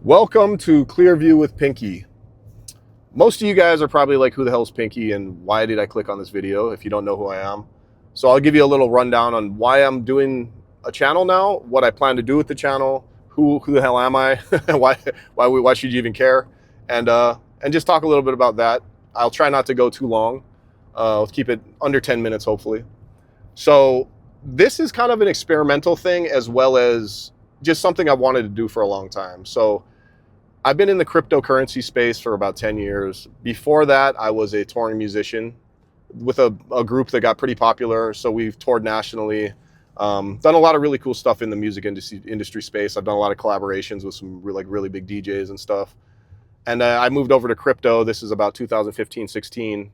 Welcome to Clearview with Pinky. Most of you guys are probably like, who the hell is Pinky and why did I click on this video if you don't know who I am? So I'll give you a little rundown on why I'm doing a channel now, what I plan to do with the channel, who the hell am I, why should you even care, and just talk a little bit about that. I'll try not to go too long. I'll keep it under 10 minutes, hopefully. So this is kind of an experimental thing as well as just something I've wanted to do for a long time. So I've been in the cryptocurrency space for about 10 years. Before that, I was a touring musician with a group that got pretty popular. So we've toured nationally, done a lot of really cool stuff in the music industry space. I've done a lot of collaborations with some really big DJs and stuff. And I moved over to crypto. This is about 2015, 16,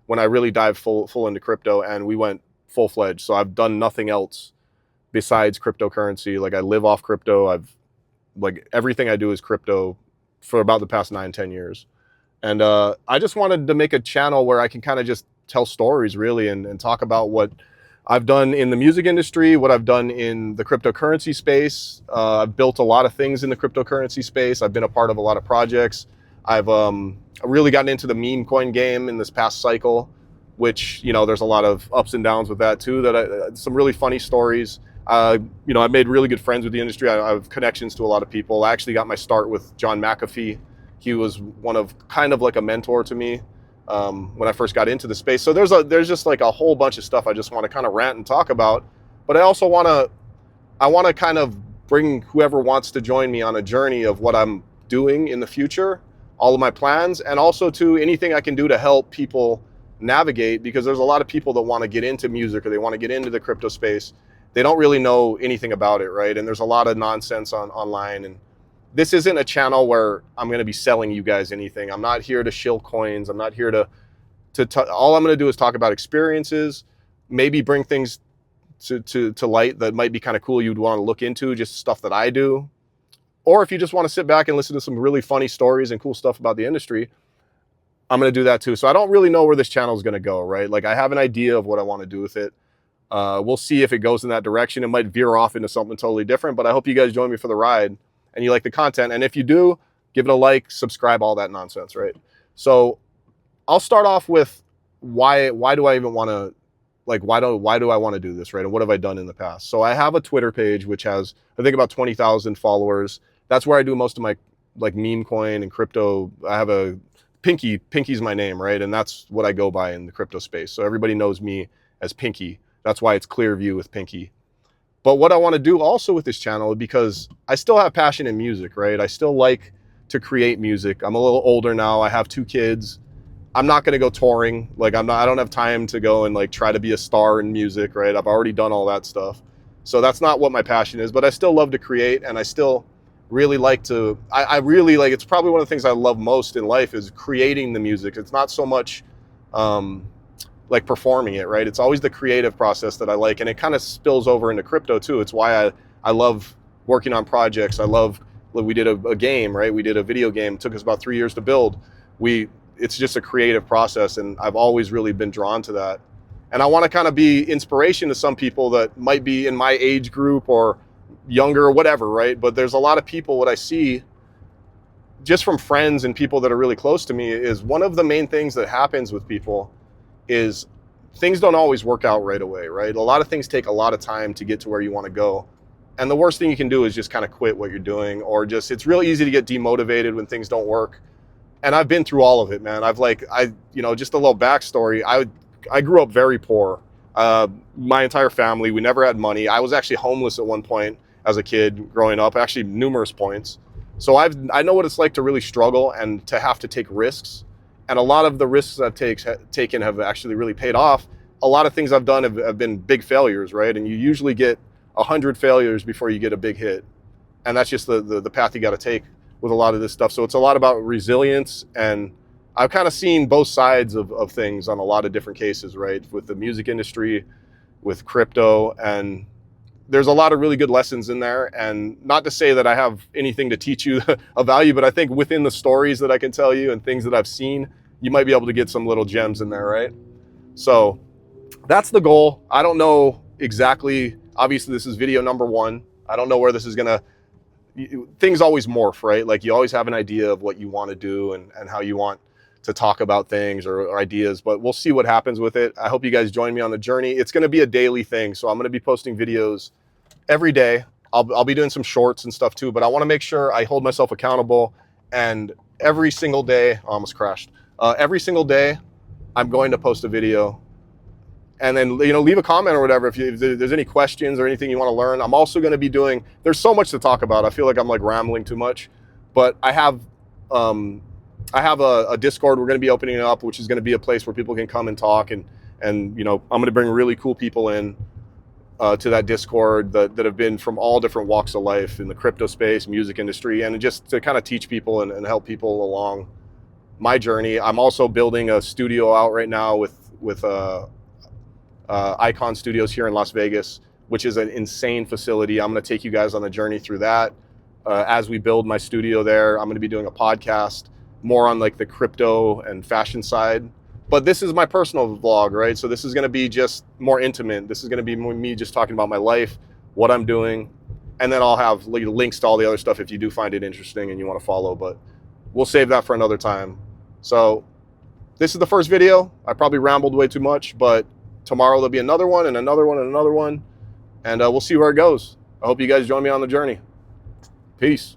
when I really dived full into crypto, and we went full-fledged. So I've done nothing else besides cryptocurrency. Like, I live off crypto. Everything I do is crypto for about the past 9-10 years. And I just wanted to make a channel where I can kind of just tell stories, really, and talk about what I've done in the music industry, what I've done in the cryptocurrency space. I've built a lot of things in the cryptocurrency space. I've been a part of a lot of projects. I've really gotten into the meme coin game in this past cycle, which, you know, there's a lot of ups and downs with that too, some really funny stories. I've made really good friends with the industry. I have connections to a lot of people. I actually got my start with John McAfee. He was kind of like a mentor to me when I first got into the space. So there's just like a whole bunch of stuff I just want to kind of rant and talk about. But I also want to kind of bring whoever wants to join me on a journey of what I'm doing in the future, all of my plans, and also to anything I can do to help people navigate, because there's a lot of people that want to get into music or they want to get into the crypto space. They don't really know anything about it, right? And there's a lot of nonsense online. And this isn't a channel where I'm going to be selling you guys anything. I'm not here to shill coins. I'm not here to all I'm going to do is talk about experiences, maybe bring things to light that might be kind of cool you'd want to look into, just stuff that I do. Or if you just want to sit back and listen to some really funny stories and cool stuff about the industry, I'm going to do that too. So I don't really know where this channel is going to go, right? Like, I have an idea of what I want to do with it. We'll see if it goes in that direction. It might veer off into something totally different, but I hope you guys join me for the ride and you like the content. And if you do, give it a like, subscribe, all that nonsense, right? So I'll start off with why do I even want to, like, why do I want to do this, right? And what have I done in the past? So I have a Twitter page, which has, I think, about 20,000 followers. That's where I do most of my like meme coin and crypto. I have a Pinky's my name, right? And that's what I go by in the crypto space. So everybody knows me as Pinky. That's why it's Clearview with Pinky. But what I want to do also with this channel, because I still have passion in music, right? I still like to create music. I'm a little older now. I have 2 kids. I'm not going to go touring. Like, I don't have time to go and like try to be a star in music, right? I've already done all that stuff. So that's not what my passion is, but I still love to create, and I still really like to, I really like, it's probably one of the things I love most in life is creating the music. It's not so much, like performing it, right? It's always the creative process that I like, and it kind of spills over into crypto too. It's why I love working on projects. We did a game, right? We did a video game. It took us about 3 years to build. It's just a creative process, and I've always really been drawn to that. And I want to kind of be inspiration to some people that might be in my age group or younger or whatever, right? But there's a lot of people, what I see just from friends and people that are really close to me, is one of the main things that happens with people is things don't always work out right away, right? A lot of things take a lot of time to get to where you want to go. And the worst thing you can do is just kind of quit what you're doing, or just, it's real easy to get demotivated when things don't work. And I've been through all of it, man. Just a little backstory. I grew up very poor. My entire family, we never had money. I was actually homeless at one point as a kid growing up, actually numerous points. So I know what it's like to really struggle and to have to take risks. And a lot of the risks I've taken have actually really paid off. A lot of things I've done have been big failures, right? And you usually get 100 failures before you get a big hit. And that's just the path you got to take with a lot of this stuff. So it's a lot about resilience. And I've kind of seen both sides of things on a lot of different cases, right? With the music industry, with crypto, and there's a lot of really good lessons in there. And not to say that I have anything to teach you of value, but I think within the stories that I can tell you and things that I've seen, you might be able to get some little gems in there, right? So that's the goal. I don't know exactly, obviously this is video number 1. I don't know where this is gonna things always morph, right? Like you always have an idea of what you want to do and how you want to talk about things or ideas, but we'll see what happens with it. I hope you guys join me on the journey. It's going to be a daily thing. So I'm going to be posting videos every day. I'll be doing some shorts and stuff too, but I want to make sure I hold myself accountable, and every single day, I almost crashed. Every single day I'm going to post a video, and then, you know, leave a comment or whatever if there's any questions or anything you want to learn. I'm also going to be doing, there's so much to talk about. I feel like I'm like rambling too much, but I have a Discord we're going to be opening up, which is going to be a place where people can come and talk, and you know, I'm going to bring really cool people in to that Discord that have been from all different walks of life in the crypto space, music industry, and just to kind of teach people and help people along my journey. I'm also building a studio out right now with Icon Studios here in Las Vegas, which is an insane facility. I'm going to take you guys on the journey through that. As we build my studio there, I'm going to be doing a podcast more on like the crypto and fashion side. But this is my personal vlog, right? So this is going to be just more intimate. This is going to be me just talking about my life, what I'm doing, and then I'll have links to all the other stuff if you do find it interesting and you want to follow, but we'll save that for another time. So this is the first video. I probably rambled way too much, but tomorrow there'll be another one and another one and another one, and we'll see where it goes. I hope you guys join me on the journey. Peace.